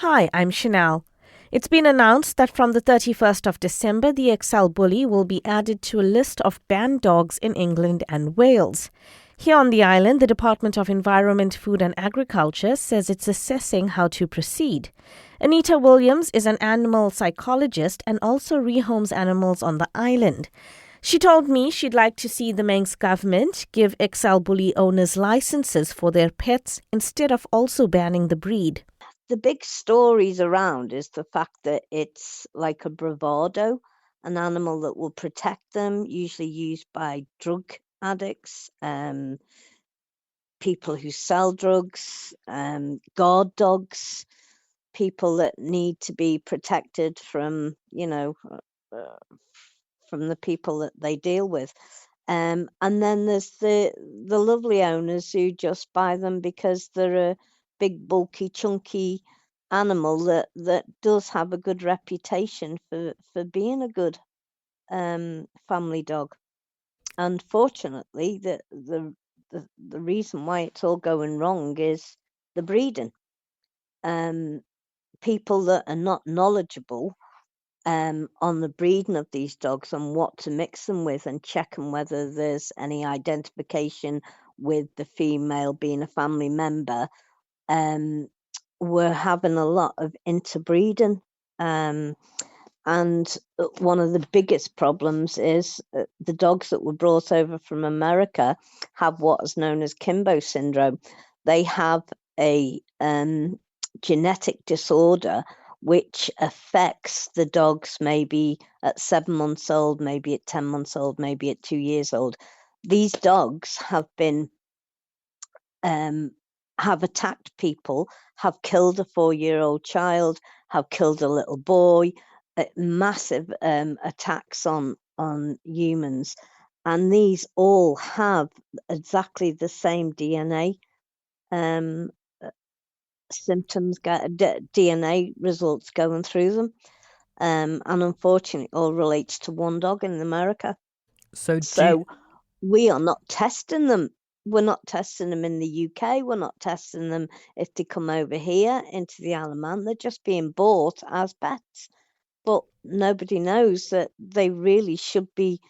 Hi, I'm Chanel. It's been announced that from the 31st of December, the XL Bully will be added to a list of banned dogs in England and Wales. Here on the island, the Department of Environment, Food and Agriculture says it's assessing how to proceed. Anita Williams is an animal psychologist and also rehomes animals on the island. She told me she'd like to see the Manx government give XL Bully owners licenses for their pets instead of also banning the breed. The big stories around is the fact that it's like a bravado, an animal that will protect them, usually used by drug addicts, people who sell drugs, guard dogs, people that need to be protected from, from the people that they deal with. And then there's the lovely owners who just buy them because they're a big, bulky, chunky animal that does have a good reputation for being a good family dog. Unfortunately, the reason why it's all going wrong is the breeding. People that are not knowledgeable on the breeding of these dogs and what to mix them with and checking whether there's any identification with the female being a family member, we're having a lot of interbreeding. And one of the biggest problems is the dogs that were brought over from America have what is known as Kimbo syndrome. They have a genetic disorder which affects the dogs maybe at 7 months old, maybe at 10 months old, maybe at 2 years old. These dogs have been have attacked people, have killed a 4-year-old child, have killed a little boy, massive attacks on humans, and these all have exactly the same DNA symptoms, DNA results going through them, and unfortunately, all relates to one dog in America. So we are not testing them. We're not testing them in the UK. We're not testing them if they come over here into the Isle of Man. They're just being bought as pets. But nobody knows that they really should be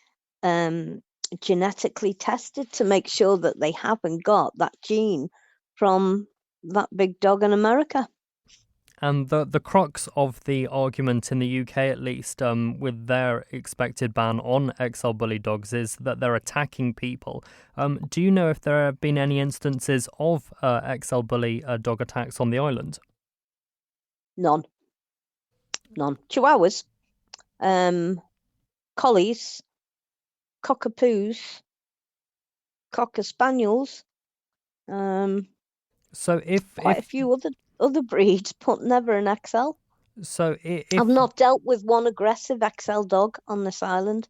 genetically tested to make sure that they haven't got that gene from that big dog in America. And the crux of the argument in the UK, at least, with their expected ban on XL Bully dogs is that they're attacking people. Do you know if there have been any instances of XL Bully dog attacks on the island? None. Chihuahuas, collies, cockapoos, cocker spaniels. So quite a few other breeds, but never an XL. So I've not dealt with one aggressive XL dog on this island.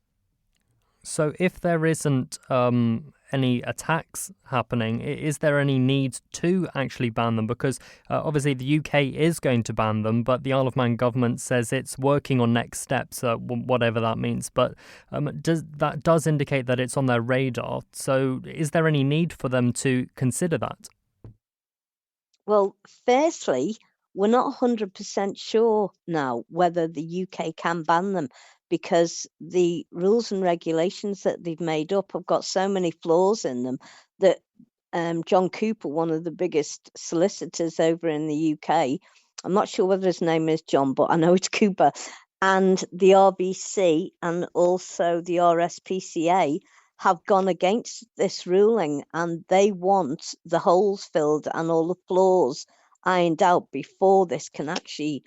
So if there isn't any attacks happening, is there any need to actually ban them? Because obviously the UK is going to ban them, but the Isle of Man government says it's working on next steps, whatever that means. But that does indicate that it's on their radar. So is there any need for them to consider that? Well, firstly, we're not 100% sure now whether the UK can ban them, because the rules and regulations that they've made up have got so many flaws in them that John Cooper, one of the biggest solicitors over in the UK, I'm not sure whether his name is John, but I know it's Cooper, and the RBC and also the RSPCA have gone against this ruling, and they want the holes filled and all the flaws ironed out before this can actually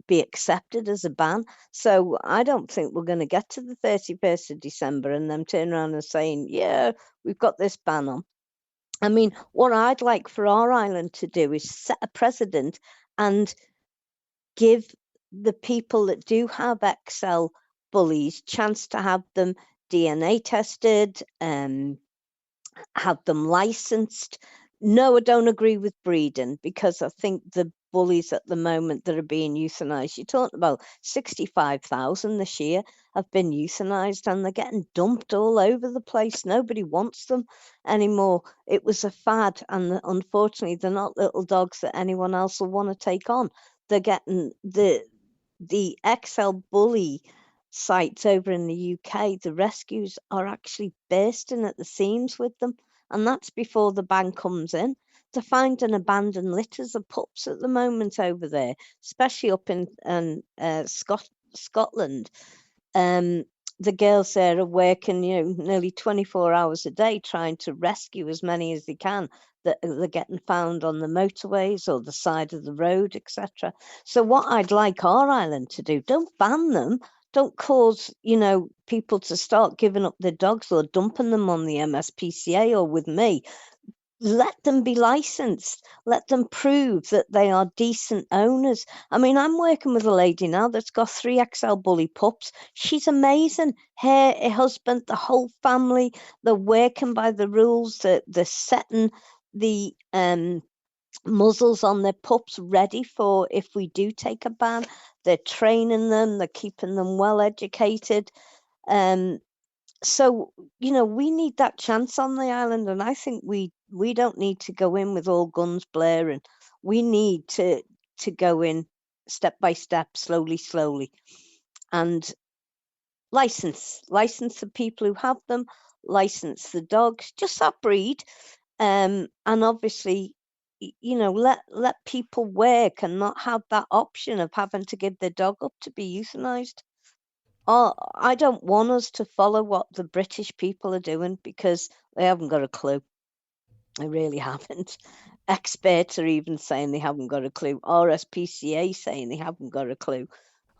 be accepted as a ban. So I don't think we're going to get to the 31st of December and them turn around and saying, yeah, we've got this ban on. I mean, what I'd like for our island to do is set a precedent and give the people that do have XL bullies chance to have them DNA tested, have them licensed. No, I don't agree with breeding, because I think the bullies at the moment that are being euthanized. You're talking about 65,000 this year have been euthanized, and they're getting dumped all over the place. Nobody wants them anymore. It was a fad, and unfortunately, they're not little dogs that anyone else will want to take on. They're getting the XL bully sites over in the UK. The rescues are actually bursting at the seams with them, and that's before the ban comes in. They're finding abandoned litters of pups at the moment over there, especially up in Scotland. The girls there are working, nearly 24 hours a day trying to rescue as many as they can that they're getting found on the motorways or the side of the road, etc. So what I'd like our island to do, don't ban them. Don't cause, people to start giving up their dogs or dumping them on the MSPCA or with me. Let them be licensed. Let them prove that they are decent owners. I mean, I'm working with a lady now that's got 3 XL bully pups. She's amazing. Her husband, the whole family, they're working by the rules. They're setting the muzzles on their pups ready for if we do take a ban. They're training them. They're keeping them well educated. So, we need that chance on the island, and I think we don't need to go in with all guns blaring. We need to go in step by step, slowly, and license the people who have them, license the dogs, just that breed, and obviously, let people work and not have that option of having to give their dog up to be euthanized. I don't want us to follow what the British people are doing because they haven't got a clue. They really haven't. Experts are even saying they haven't got a clue. RSPCA saying they haven't got a clue.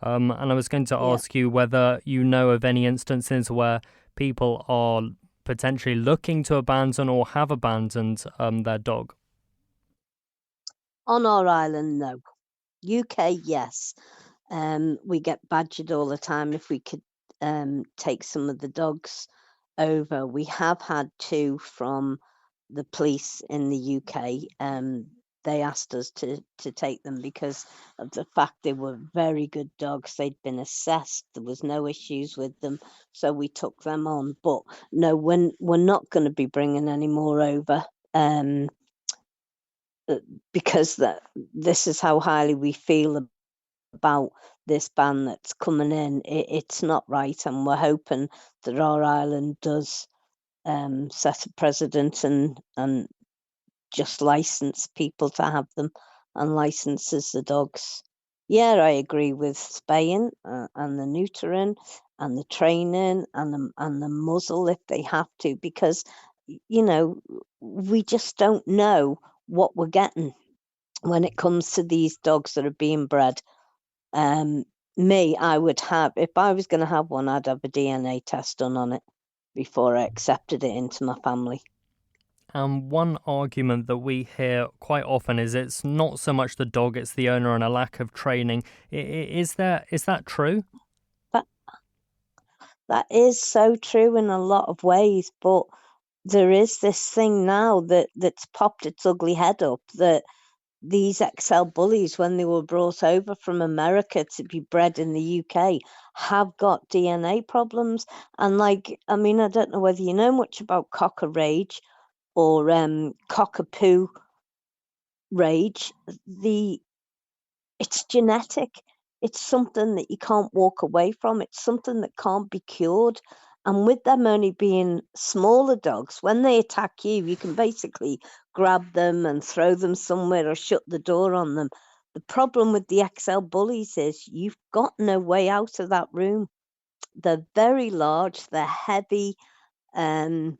And I was going to ask you whether you know of any instances where people are potentially looking to abandon or have abandoned their dog. On our island, no. UK, yes. We get badgered all the time if we could take some of the dogs over. We have had 2 from the police in the UK. They asked us to take them because of the fact they were very good dogs. They'd been assessed. There was no issues with them. So we took them on. But no, we're not going to be bringing any more over because this is how highly we feel about this ban that's coming in. It's not right, and we're hoping that our island does set a precedent and just license people to have them and licenses the dogs. Yeah, I agree with spaying and the neutering and the training and the muzzle if they have to, because we just don't know what we're getting when it comes to these dogs that are being bred. I would have, if I was going to have one, I'd have a DNA test done on it before I accepted it into my family. And one argument that we hear quite often is it's not so much the dog, it's the owner and a lack of training. Is that true? That is so true in a lot of ways, but there is this thing now that's popped its ugly head up, that these XL bullies, when they were brought over from America to be bred in the UK, have got DNA problems. And I don't know whether you know much about cocker rage or cockapoo rage. It's genetic. It's something that you can't walk away from. It's something that can't be cured. And with them only being smaller dogs, when they attack you, you can basically grab them and throw them somewhere or shut the door on them. The problem with the XL bullies is you've got no way out of that room. They're very large, they're heavy, you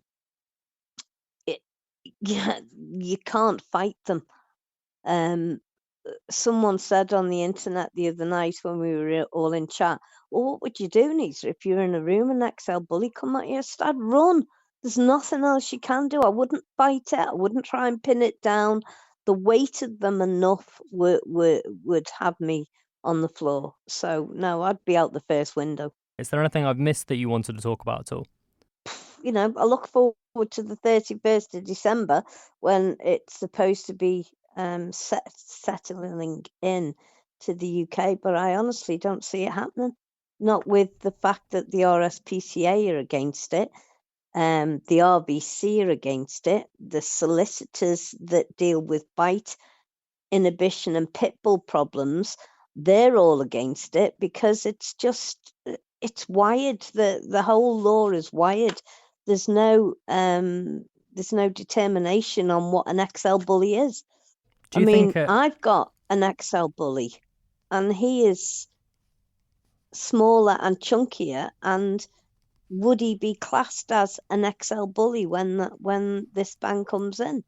can't fight them. Someone said on the internet the other night when we were all in chat, well, what would you do, Nita, if you're in a room and an XL bully come at you? I'd run. There's nothing else you can do. I wouldn't fight it. I wouldn't try and pin it down. The weight of them enough would have me on the floor. So, no, I'd be out the first window. Is there anything I've missed that you wanted to talk about at all? I look forward to the 31st of December when it's supposed to be settling in to the UK, but I honestly don't see it happening. Not with the fact that the RSPCA are against it, the RBC are against it, the solicitors that deal with bite, inhibition and pit bull problems, they're all against it because it's wired. The whole law is wired. There's no determination on what an XL bully is. I've got an XL bully, and he is smaller and chunkier. And would he be classed as an XL bully when this ban comes in?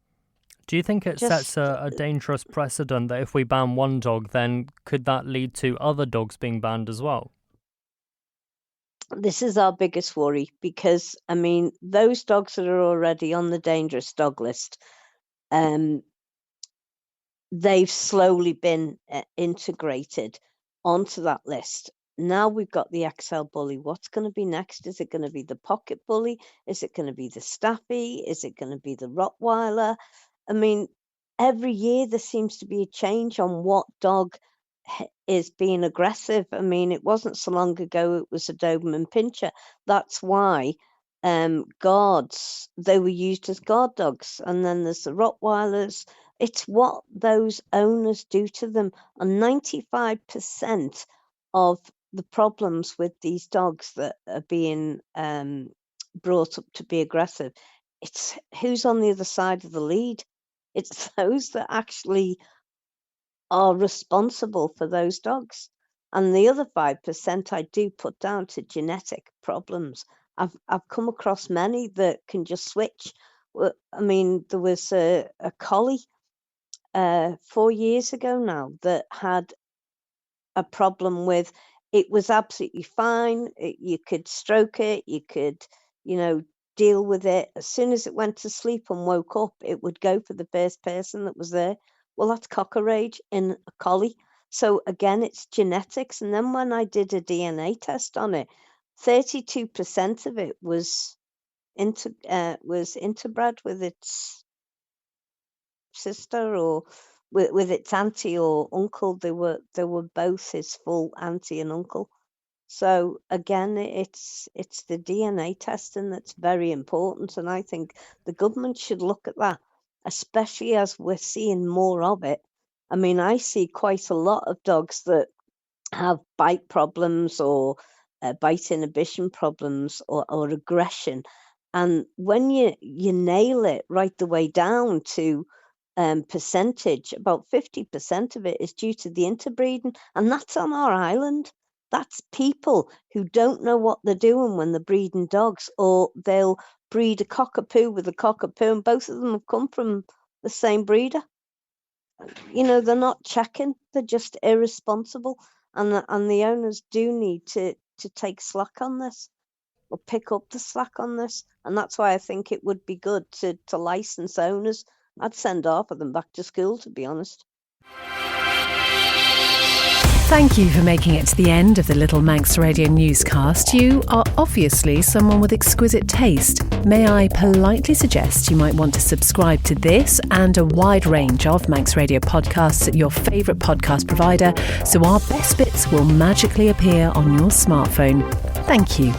Do you think it sets a dangerous precedent that if we ban one dog, then could that lead to other dogs being banned as well? This is our biggest worry because, those dogs that are already on the dangerous dog list, they've slowly been integrated onto that list. Now we've got the XL bully. What's going to be next? Is it going to be the pocket bully? Is it going to be the Staffy? Is it going to be the Rottweiler? Every year there seems to be a change on what dog is being aggressive. It wasn't so long ago it was a Doberman Pinscher. That's why guards, they were used as guard dogs. And then there's the Rottweilers. It's what those owners do to them. And 95% of the problems with these dogs that are being brought up to be aggressive, it's who's on the other side of the lead. It's those that actually are responsible for those dogs. And the other 5% I do put down to genetic problems. I've come across many that can just switch. There was a collie 4 years ago now that had a problem with, it was absolutely fine. You could stroke it, you could, deal with it. As soon as it went to sleep and woke up, it would go for the first person that was there. Well, that's cocker rage in a collie. So again, it's genetics. And then when I did a DNA test on it, 32% of it was interbred with its sister or with its auntie or uncle. They were both his full auntie and uncle. So again, it's the DNA testing that's very important, and I think the government should look at that, especially as we're seeing more of it. I see quite a lot of dogs that have bite problems or bite inhibition problems or aggression, and when you nail it right the way down to percentage, about 50% of it is due to the interbreeding, and that's on our island. That's people who don't know what they're doing when they're breeding dogs, or they'll breed a cockapoo with a cockapoo, and both of them have come from the same breeder. They're not checking, they're just irresponsible, and the owners do need to take slack on this, or pick up the slack on this, and that's why I think it would be good to license owners. I'd send half of them back to school, to be honest. Thank you for making it to the end of the Little Manx Radio newscast. You are obviously someone with exquisite taste. May I politely suggest you might want to subscribe to this and a wide range of Manx Radio podcasts at your favourite podcast provider, so our best bits will magically appear on your smartphone. Thank you.